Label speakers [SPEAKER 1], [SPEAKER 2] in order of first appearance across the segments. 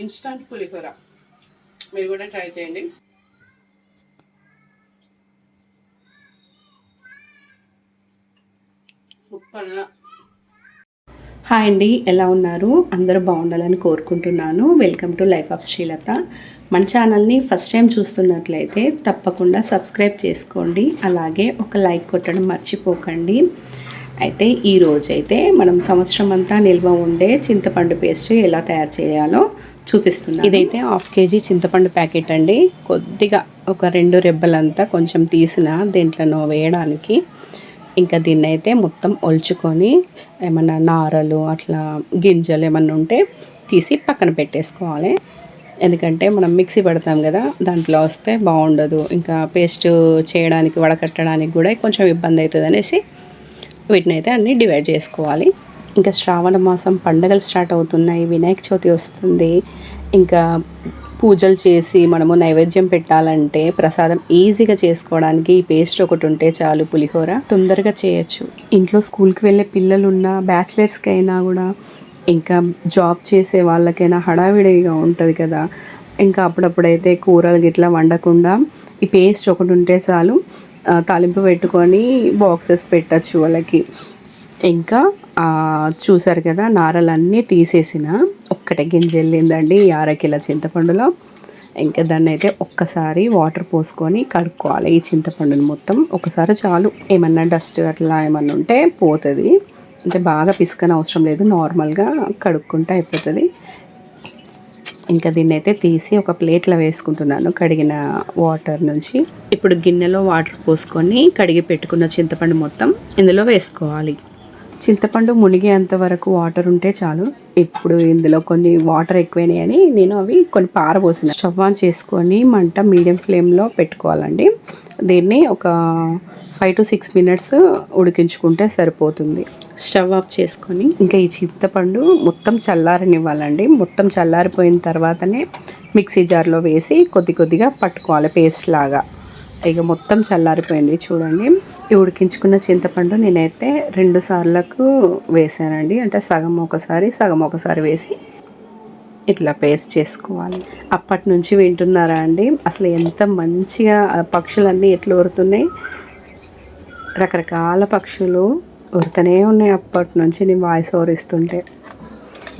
[SPEAKER 1] Instant పులిహోర మీరు కూడా try చేయండి. సూపర్. హాయ్ అండి, ఎలా ఉన్నారు? అందరూ బాగుండాలని కోరుకుంటున్నాను. Welcome to life of Srilatha. మన ఛానల్ని ఫస్ట్ టైం చూస్తున్నట్లయితే తప్పకుండా సబ్స్క్రైబ్ చేసుకోండి, అలాగే ఒక లైక్ కొట్టడం మర్చిపోకండి. అయితే ఈరోజైతే మనం సంవత్సరం అంతా నిల్వ ఉండే చింతపండు పేస్ట్ ఎలా తయారు చేయాలో చూపిస్తున్నాను. ఇదైతే 1/2 kg చింతపండు ప్యాకెట్ అండి. కొద్దిగా ఒక 2 రెబ్బలంతా కొంచెం తీసిన దీంట్లో వేయడానికి. ఇంకా దీన్ని అయితే మొత్తం ఒలుచుకొని ఏమన్నా నారలు అట్లా గింజలు ఏమన్నా ఉంటే తీసి పక్కన పెట్టేసుకోవాలి. ఎందుకంటే మనం మిక్సీ పడతాం కదా, దాంట్లో వస్తే బాగుండదు. ఇంకా పేస్ట్ చేయడానికి వడకట్టడానికి కూడా కొంచెం ఇబ్బంది అవుతుంది అనేసి వీటిని అయితే అన్నీ డివైడ్ చేసుకోవాలి. ఇంకా శ్రావణ మాసం పండుగలు స్టార్ట్ అవుతున్నాయి, వినాయక చవితి వస్తుంది. ఇంకా పూజలు చేసి మనము నైవేద్యం పెట్టాలంటే ప్రసాదం ఈజీగా చేసుకోవడానికి ఈ పేస్ట్ ఒకటి ఉంటే చాలు. పులిహోర తొందరగా చేయొచ్చు. ఇంట్లో స్కూల్కి వెళ్ళే పిల్లలున్నా, బ్యాచిలర్స్కి అయినా కూడా, ఇంకా జాబ్ చేసే వాళ్ళకైనా హడావిడిగా ఉంటుంది కదా. ఇంకా అప్పుడప్పుడైతే కూరలు గిట్లా వండకుండా ఈ పేస్ట్ ఒకటి ఉంటే చాలు. తాలింపు పెట్టుకొని బాక్సెస్ పెట్టచ్చు వాళ్ళకి. ఇంకా చూసారు కదా, నారలన్నీ తీసేసిన ఒక్కటే గింజ వెళ్ళిందండి ఈ 1/2 కిలో చింతపండులో. ఇంకా దాన్ని అయితే ఒక్కసారి వాటర్ పోసుకొని కడుక్కోవాలి. ఈ చింతపండుని మొత్తం ఒకసారి చాలు. ఏమన్నా డస్ట్ అట్లా ఏమన్నా ఉంటే పోతుంది. అంటే బాగా పిసుకని అవసరం లేదు, నార్మల్గా కడుక్కుంటే అయిపోతుంది. ఇంకా దీన్ని అయితే తీసి ఒక ప్లేట్లో వేసుకుంటున్నాను కడిగిన వాటర్ నుంచి. ఇప్పుడు గిన్నెలో వాటర్ పోసుకొని కడిగి పెట్టుకున్న చింతపండు మొత్తం ఇందులో వేసుకోవాలి. చింతపండు మునిగేంత వరకు వాటర్ ఉంటే చాలు. ఇప్పుడు ఇందులో కొన్ని వాటర్ ఎక్కువైనాయని నేను అవి కొన్ని పారబోసిన. స్టవ్ ఆన్ చేసుకొని మంట మీడియం ఫ్లేమ్లో పెట్టుకోవాలండి. దీన్ని ఒక 5 to 6 minutes ఉడికించుకుంటే సరిపోతుంది. స్టవ్ ఆఫ్ చేసుకొని ఇంకా ఈ చింతపండు మొత్తం చల్లారనివ్వాలండి. మొత్తం చల్లారిపోయిన తర్వాతనే మిక్సీ జార్లో వేసి కొద్ది కొద్దిగా పట్టుకోవాలి పేస్ట్ లాగా. ఇక మొత్తం చల్లారిపోయింది చూడండి. ఈ ఉడికించుకున్న చింతపండు నేనైతే 2 సార్లకు వేసానండి. అంటే సగం ఒకసారి వేసి ఇట్లా పేస్ట్ చేసుకోవాలి. అప్పటి నుంచి వింటున్నారా అండి, అసలు ఎంత మంచిగా పక్షులన్నీ ఎట్లా ఉరుతున్నాయి. రకరకాల పక్షులు ఉరుతూనే ఉన్నాయి అప్పటి నుంచి నేను వాయిస్ ఓవర్ ఇస్తుంటే.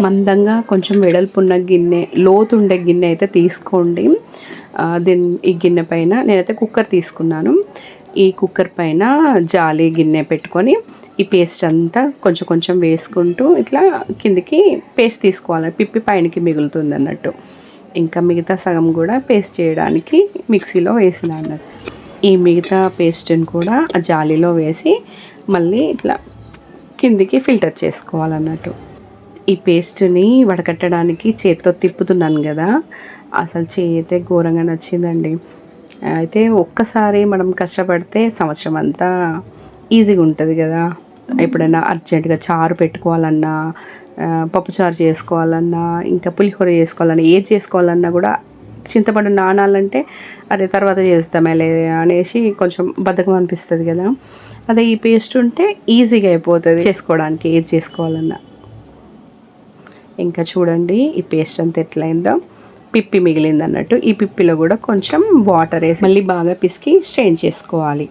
[SPEAKER 1] మందంగా కొంచెం వెడల్పున్న గిన్నె, లోతుండే గిన్నె అయితే తీసుకోండి. ఈ గిన్నె పైన నేనైతే కుక్కర్ తీసుకున్నాను. ఈ కుక్కర్ పైన జాలి గిన్నె పెట్టుకొని ఈ పేస్ట్ అంతా కొంచెం కొంచెం వేసుకుంటూ ఇట్లా కిందికి పేస్ట్ తీసుకోవాలి. పిప్పి పైనకి మిగులుతుంది అన్నట్టు. ఇంకా మిగతా సగం కూడా పేస్ట్ చేయడానికి మిక్సీలో వేసిన అన్నట్టు. ఈ మిగతా పేస్ట్ని కూడా ఆ జాలీలో వేసి మళ్ళీ ఇట్లా కిందికి ఫిల్టర్ చేసుకోవాలన్నట్టు. ఈ పేస్ట్ని వడకట్టడానికి చేత్తో తిప్పుతున్నాను కదా, అసలు చేయి అయితే ఘోరంగా నచ్చిందండి. అయితే ఒక్కసారి మనం కష్టపడితే సంవత్సరం అంతా ఈజీగా ఉంటుంది కదా. ఎప్పుడైనా అర్జెంటుగా చారు పెట్టుకోవాలన్నా, పప్పుచారు చేసుకోవాలన్నా, ఇంకా పులిహోర చేసుకోవాలన్నా, ఏది చేసుకోవాలన్నా కూడా చింతపండు నానాలంటే అదే తర్వాత చేస్తామే అనేసి కొంచెం బద్ధకం అనిపిస్తుంది కదా. అదే ఈ పేస్ట్ ఉంటే ఈజీగా అయిపోతుంది చేసుకోవడానికి, ఏది చేసుకోవాలన్నా. ఇంకా చూడండి ఈ పేస్ట్ అంతా ఎట్లయిందో, పిప్పి మిగిలింది అన్నట్టు. ఈ పిప్పిలో కూడా కొంచెం వాటర్ వేసి మళ్ళీ బాగా పిసికి స్ట్రెయిన్ చేసుకోవాలి.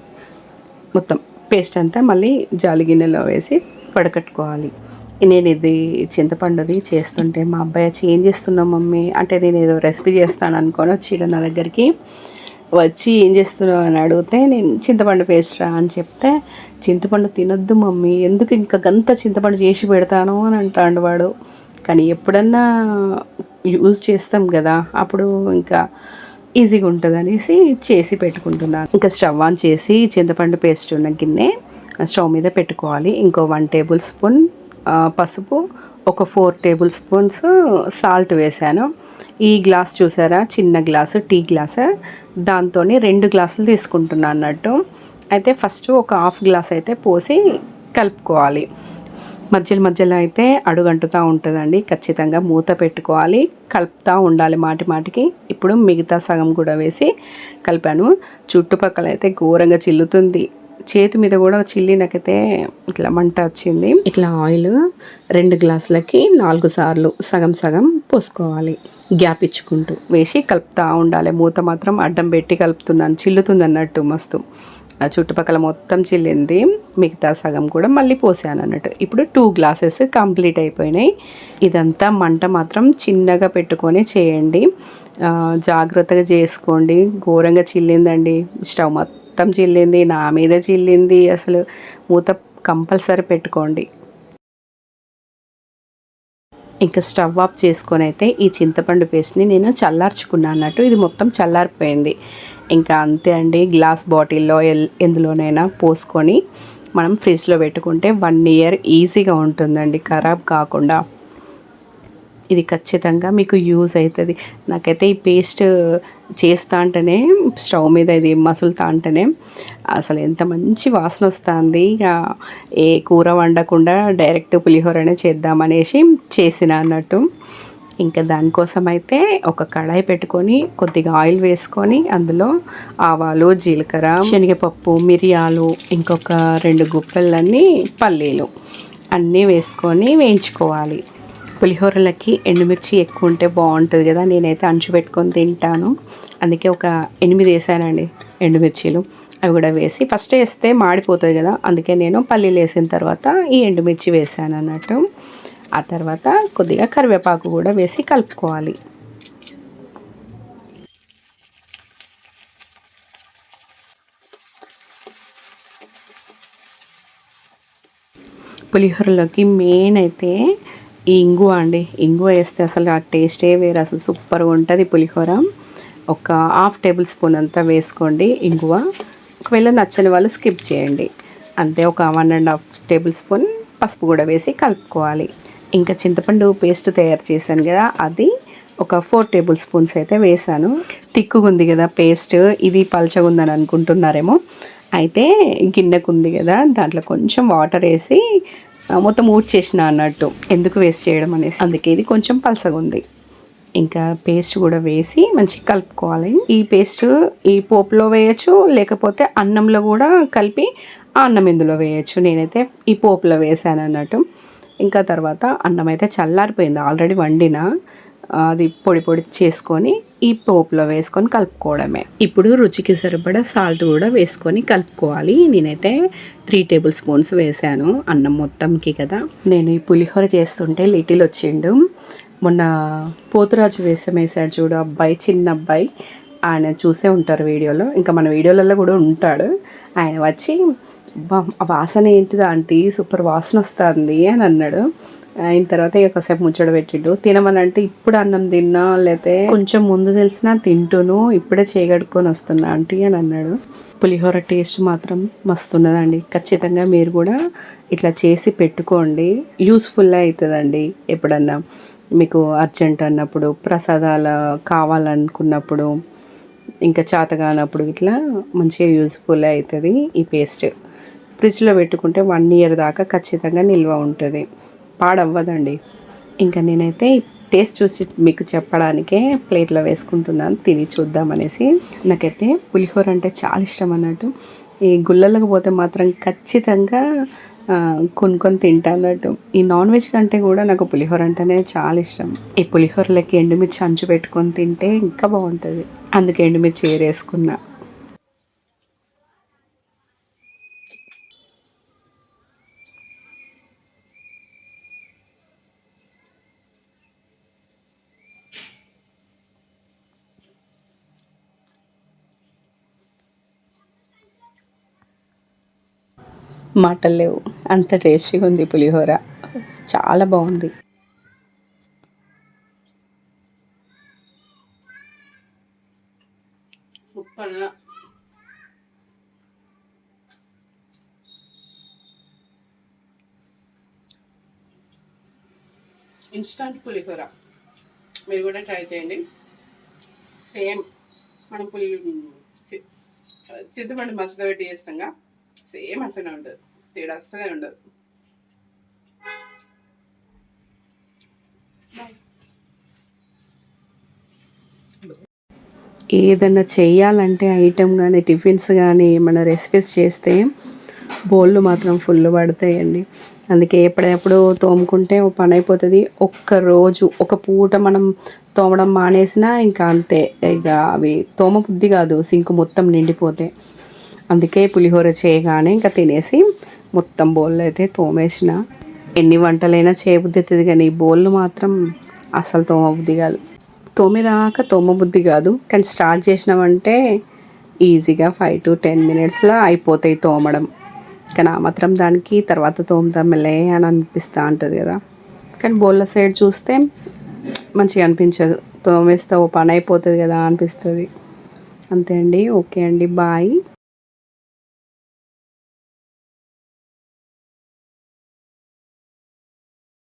[SPEAKER 1] మొత్తం పేస్ట్ అంతా మళ్ళీ జాలి గిన్నెలో వేసి వడకట్టుకోవాలి. నేను ఇది చింతపండుది చేస్తుంటే మా అబ్బాయి చేంజ్ చేస్తున్నాం మమ్మీ అంటే, నేను ఏదో రెసిపీ చేస్తాను అనుకొని వచ్చిడు నా దగ్గరికి. వచ్చి ఏం చేస్తున్నావు అని అడిగితే, నేను చింతపండు పేస్ట్ రా అని చెప్తే, చింతపండు తినొద్దు మమ్మీ, ఎందుకు ఇంకా గంత చింతపండు చేసి పెడతాను అని అంటాడు వాడు. కానీ ఎప్పుడన్నా యూజ్ చేస్తాం కదా, అప్పుడు ఇంకా ఈజీగా ఉంటుంది అనేసి చేసి పెట్టుకుంటున్నాను. ఇంకా స్టవ్ ఆన్ చేసి చింతపండు పేస్ట్ ఉన్న గిన్నె స్టవ్ మీద పెట్టుకోవాలి. ఇంకో 1 tablespoon పసుపు, ఒక 4 tablespoons సాల్ట్ వేసాను. ఈ గ్లాస్ చూసారా, చిన్న గ్లాసు, టీ గ్లాసు, దాంతో 2 గ్లాసులు తీసుకుంటున్నాను అన్నట్టు. అయితే ఫస్ట్ ఒక 1/2 గ్లాస్ అయితే పోసి కలుపుకోవాలి. మధ్యలో అయితే అడుగంటుతూ ఉంటుందండి. ఖచ్చితంగా మూత పెట్టుకోవాలి, కలుపుతూ ఉండాలి మాటి మాటికి. ఇప్పుడు మిగతా సగం కూడా వేసి కలిపాను. చుట్టుపక్కల అయితే ఘోరంగా చిల్లుతుంది. చేతి మీద కూడా చిల్లి నాకైతే ఇట్లా మంట వచ్చింది. ఇట్లా ఆయిల్ 2 గ్లాసులకి 4 సార్లు సగం సగం పోసుకోవాలి. గ్యాప్ ఇచ్చుకుంటూ వేసి కలుపుతూ ఉండాలి. మూత మాత్రం అడ్డం పెట్టి కలుపుతున్నాను, చిల్లుతుంది అన్నట్టు మస్తు. ఆ చుట్టుపక్కల మొత్తం చిల్లింది, మిగతా సగం కూడా మళ్ళీ పోసాను అన్నట్టు. ఇప్పుడు 2 గ్లాసెస్ కంప్లీట్ అయిపోయినాయి. ఇదంతా మంట మాత్రం చిన్నగా పెట్టుకొని చేయండి, జాగ్రత్తగా చేసుకోండి. ఘోరంగా చిల్లిందండి, స్టవ్ మొత్తం చిల్లింది, నా మీద చిల్లింది. అసలు మూత కంపల్సరీ పెట్టుకోండి. ఇంకా స్టవ్ ఆఫ్ చేసుకొని అయితే ఈ చింతపండు పేస్ట్ని నేను చల్లార్చుకున్నాను అన్నట్టు. ఇది మొత్తం చల్లారిపోయింది. ఇంకా అంతే అండి, గ్లాస్ బాటిల్లో ఎందులోనైనా పోసుకొని మనం ఫ్రిడ్జ్లో పెట్టుకుంటే 1 ఇయర్ ఈజీగా ఉంటుందండి, ఖరాబ్ కాకుండా. ఇది ఖచ్చితంగా మీకు యూజ్ అవుతుంది. నాకైతే ఈ పేస్ట్ చేస్తా అంటేనే, స్టవ్ మీద ఇది మసులుతా అంటేనే అసలు ఎంత మంచి వాసన వస్తుంది. ఇక ఏ కూర వండకుండా డైరెక్ట్ పులిహోరనే చేద్దామనేసి చేసిన అన్నట్టు. ఇంకా దానికోసం అయితే ఒక కడాయి పెట్టుకొని కొద్దిగా ఆయిల్ వేసుకొని అందులో ఆవాలు, జీలకర్ర, శనగపప్పు, మిరియాలు, ఇంకొక 2 గుప్పెలన్నీ పల్లీలు అన్నీ వేసుకొని వేయించుకోవాలి. పులిహోరలకి ఎండుమిర్చి ఎక్కువ ఉంటే బాగుంటుంది కదా, నేనైతే అంచు పెట్టుకొని తింటాను. అందుకే ఒక 8 వేసానండి ఎండుమిర్చీలు. అవి కూడా వేసి, ఫస్ట్ వేస్తే మాడిపోతుంది కదా, అందుకే నేను పల్లీలు వేసిన తర్వాత ఈ ఎండుమిర్చి వేసాను అన్నట్టు. ఆ తర్వాత కొద్దిగా కరివేపాకు కూడా వేసి కలుపుకోవాలి. పులిహోరలోకి మెయిన్ అయితే ఈ ఇంగువ అండి. ఇంగువ వేస్తే అసలు ఆ టేస్టే వేరు, అసలు సూపర్గా ఉంటుంది పులిహోర. ఒక 1/2 టేబుల్ స్పూన్ అంతా వేసుకోండి ఇంగువ. ఒకవేళ నచ్చని వాళ్ళు స్కిప్ చేయండి. అంతే, ఒక 1.5 టేబుల్ స్పూన్ పసుపు కూడా వేసి కలుపుకోవాలి. ఇంకా చింతపండు పేస్ట్ తయారు చేశాను కదా, అది ఒక 4 టేబుల్ స్పూన్స్ అయితే వేసాను. తిక్కుగా ఉంది కదా పేస్ట్, ఇది పల్చగా ఉందని అనుకుంటున్నారేమో. అయితే గిన్నెకు ఉంది కదా, దాంట్లో కొంచెం వాటర్ వేసి మొత్తం ఊడ్చేసిన అన్నట్టు, ఎందుకు వేస్ట్ చేయడం అనేసి. అందుకే ఇది కొంచెం పలసగా ఉంది. ఇంకా పేస్ట్ కూడా వేసి మంచిగా కలుపుకోవాలి. ఈ పేస్ట్ ఈ పోపులో వేయచ్చు, లేకపోతే అన్నంలో కూడా కలిపి ఆ అన్నం ఇందులో వేయచ్చు. నేనైతే ఈ పోపులో వేసాను అన్నట్టు. ఇంకా తర్వాత అన్నం అయితే చల్లారిపోయింది, ఆల్రెడీ వండిన, అది పొడి పొడి చేసుకొని ఈ పోపులో వేసుకొని కలుపుకోవడమే. ఇప్పుడు రుచికి సరిపడా సాల్ట్ కూడా వేసుకొని కలుపుకోవాలి. నేనైతే 3 టేబుల్ స్పూన్స్ వేసాను అన్నం మొత్తంకి కదా. నేను ఈ పులిహోర చేస్తుంటే లిటిల్ వచ్చిండు, మొన్న పోతురాజు వేసాడు చూడు అబ్బాయి, చిన్న అబ్బాయి, ఆయన చూసే ఉంటారు వీడియోలో, ఇంకా మన వీడియోలలో కూడా ఉంటాడు. ఆయన వచ్చి వాసన ఏంటిది ఆంటీ, సూపర్ వాసన వస్తుంది అని అన్నాడు. అయిన తర్వాత ఇక కాసేపు ముచ్చట పెట్టిండు. తినమనంటే ఇప్పుడు అన్నం తిన్నా, లేకపోతే కొంచెం ముందు తెలిసినా తింటూను, ఇప్పుడే చేయగడుక్కొని వస్తున్నా ఆంటీ అని అన్నాడు. పులిహోర టేస్ట్ మాత్రం మస్తున్నదండి. ఖచ్చితంగా మీరు కూడా ఇట్లా చేసి పెట్టుకోండి, యూస్ఫుల్ అవుతుందండి. ఎప్పుడన్నా మీకు అర్జెంట్ అన్నప్పుడు, ప్రసాదాలు కావాలనుకున్నప్పుడు, ఇంకా చేతగానప్పుడు ఇట్లా మంచిగా యూస్ఫుల్ అవుతుంది ఈ పేస్ట్. ఫ్రిడ్జ్లో పెట్టుకుంటే 1 ఇయర్ దాకా ఖచ్చితంగా నిల్వ ఉంటుంది, పాడవ్వదండి. ఇంకా నేనైతే టేస్ట్ చూసి మీకు చెప్పడానికే ప్లేట్లో వేసుకుంటున్నాను, తిని చూద్దామనేసి. నాకైతే పులిహోర అంటే చాలా ఇష్టం అన్నట్టు. ఈ గుళ్ళలకు పోతే మాత్రం ఖచ్చితంగా కొనుక్కొని తింటా అన్నట్టు. ఈ నాన్ వెజ్ కంటే కూడా నాకు పులిహోర అంటేనే చాలా ఇష్టం. ఈ పులిహోరలకి ఎండుమిర్చి అంచు పెట్టుకొని తింటే ఇంకా బాగుంటుంది, అందుకే ఎండుమిర్చి వేసుకున్నా. మాటలు లేవు, అంత టేస్టీగా ఉంది పులిహోర, చాలా బాగుంది. సూపర్గా ఇన్స్టంట్ పులిహోర మీరు కూడా ట్రై చేయండి. సేమ్ మనం చింతపండు మసాలా పెట్టి చేస్తాంగా, సేమ్ అట్లనే ఉంటుంది, తేడా అస్సలే ఉండదు. ఏదన్నా చేయాలంటే ఐటెం కానీ, టిఫిన్స్ కానీ, ఏమైనా రెసిపీస్ చేస్తే బౌళ్ళు మాత్రం ఫుల్ పడతాయండి. అందుకే ఎప్పుడెప్పుడు తోముకుంటే ఓ పని అయిపోతుంది. ఒక్కరోజు ఒక పూట మనం తోమడం మానేసినా ఇంకా అంతే, ఇక అవి తోమ బుద్ధి కాదు, సింక్ మొత్తం నిండిపోతే. అందుకే పులిహోర చేయగానే ఇంకా తినేసి మొత్తం బౌల్ అయితే తోమేసిన. ఎన్ని వంటలైనా చేయబుద్ధి అవుతుంది కానీ ఈ బౌల్ మాత్రం అసలు తోమబుద్ధి కాదు. తోమేదాకా తోమబుద్ధి కాదు, కానీ స్టార్ట్ చేసినామంటే ఈజీగా 5 to 10 minutesలో అయిపోతాయి తోమడం. కానీ ఆ మాత్రం దానికి తర్వాత తోముతాంలే అని అనిపిస్తూ ఉంటుంది కదా. కానీ బౌల్ల సైడ్ చూస్తే మంచిగా అనిపించదు, తోమేస్తే ఓ పని అయిపోతుంది కదా అనిపిస్తుంది. అంతే అండి. ఓకే అండి, బాయ్.